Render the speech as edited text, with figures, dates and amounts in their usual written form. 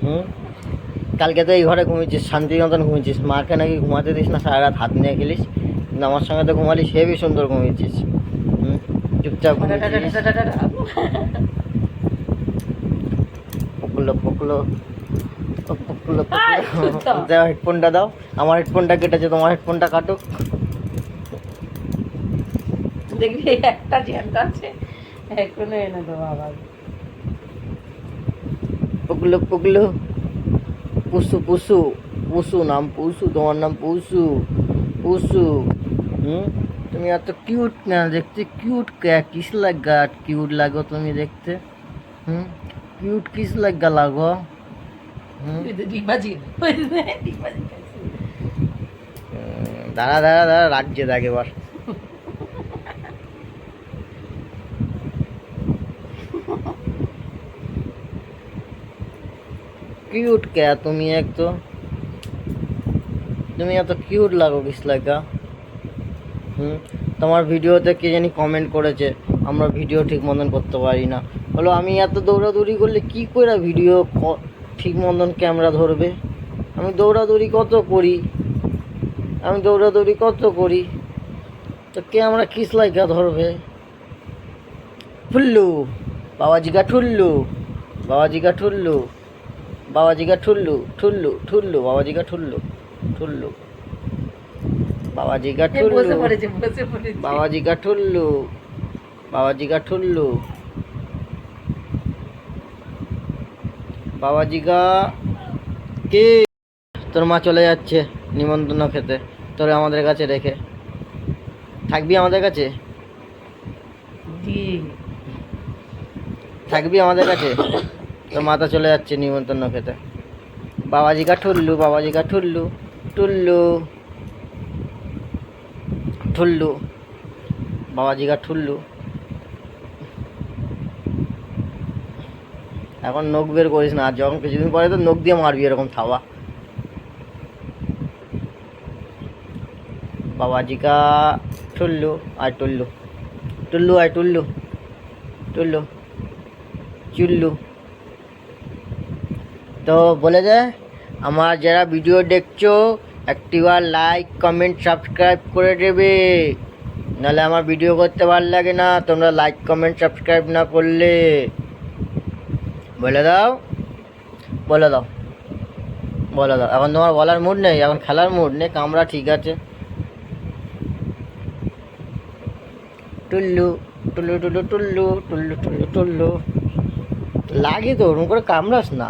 হুম, কালকে তো এই ঘরে ঘুমিয়েছিস, শান্তি মতন ঘুমিয়েছিস, মাকে নাকি ঘুমাতে দিস না, সারা রাত হাত নিয়ে গেলিস, কিন্তু আমার সঙ্গে তো ঘুমালিস, হেবি সুন্দর ঘুমিয়েছিস। চুপচাপ ঘুমিয়েছিস। পকলো পকলো পকলো পকলো। দাও হেডফোনটা দাও, আমার হেডফোনটা কেটেছে, তোমার হেডফোনটা কাটুক। দেখবি একটা জ্যান্ত আছে, এখনো এনে দেবো আবার। পকলো পকলো পুসু পুসু পুসু, নাম পুসু, তোমার নাম পুসু পুসু। তুমি এত কিউট না দেখতে, কিউট কিস লাগা, কিউট লাগো তুমি দেখতে। কিউট কিস লাগা লাগো। দাঁড়া দাঁড়া দাঁড়া, রাজ্যে দেখ এবার। কিউট কে তুমি, এক তো তুমি এত কিউট লাগো কিস লাগা। তোমার ভিডিওতে কে জানি কমেন্ট করেছে আমরা ভিডিও ঠিক মতন করতে পারি না। বলো আমি এত দৌড়াদৌড়ি করলে কি করে ভিডিও ঠিক মতন ক্যামেরা ধরবে? আমি দৌড়াদৌড়ি কত করি, আমি দৌড়াদৌড়ি কত করি, তো ক্যামেরা কিস লাইকা ধরবে? ঠুল্লু বাবাজিকা ঠুল্লু, বাবাজিকা ঠুল্লু, বাবাজিকা ঠুল্লু ঠুল্লু ঠুল্লু, বাবাজিকা ঠুল্লু ঠুল্লু, বাবাজিকা ঠুল্লু, বাবাজিকা ঠুল্লু, বাবাজিকা ঠুল্লু, বাবাজিকা কে? তোর মা চলে যাচ্ছে নিমন্ত্রণ খেতে, তোর আমাদের কাছে রেখে। থাকবি আমাদের কাছে, থাকবি আমাদের কাছে? তোর মাথা চলে যাচ্ছে নিমন্ত্রণ খেতে। বাবাজিকা ঠুল্লু, বাবাজিকা ঠুল্লু টুল্লু ঠুল্লু, বাবাজিকা ঠুল্লু। এখন নখ বের করিস না, আর যখন কিছুদিন পরে তো নখ দিয়ে মারবি এরকম থাবা। বাবাজিকা ঠুল্লু আর টুল্লু, টুল্লু আর টুল্লু, টুল্লু চুল্লু। তো বলে দে, আমার যারা ভিডিও দেখছো একটিবার লাইক কমেন্ট সাবস্ক্রাইব করে দেবে, নাহলে আমার ভিডিও করতে ভালো লাগে না তোমরা লাইক কমেন্ট সাবস্ক্রাইব না করলে। বলে দাও, বলে দাও, বলে দাও। এখন তোমার বলার মুড নেই, এখন খেলার মুড নেই, কামড়া ঠিক আছে। টুল্লু টুল্লু টুল্লু টুল্লু টুল্লু টুল্লু টুল্লু, লাগে তো ওরকম করে কামড়াস না।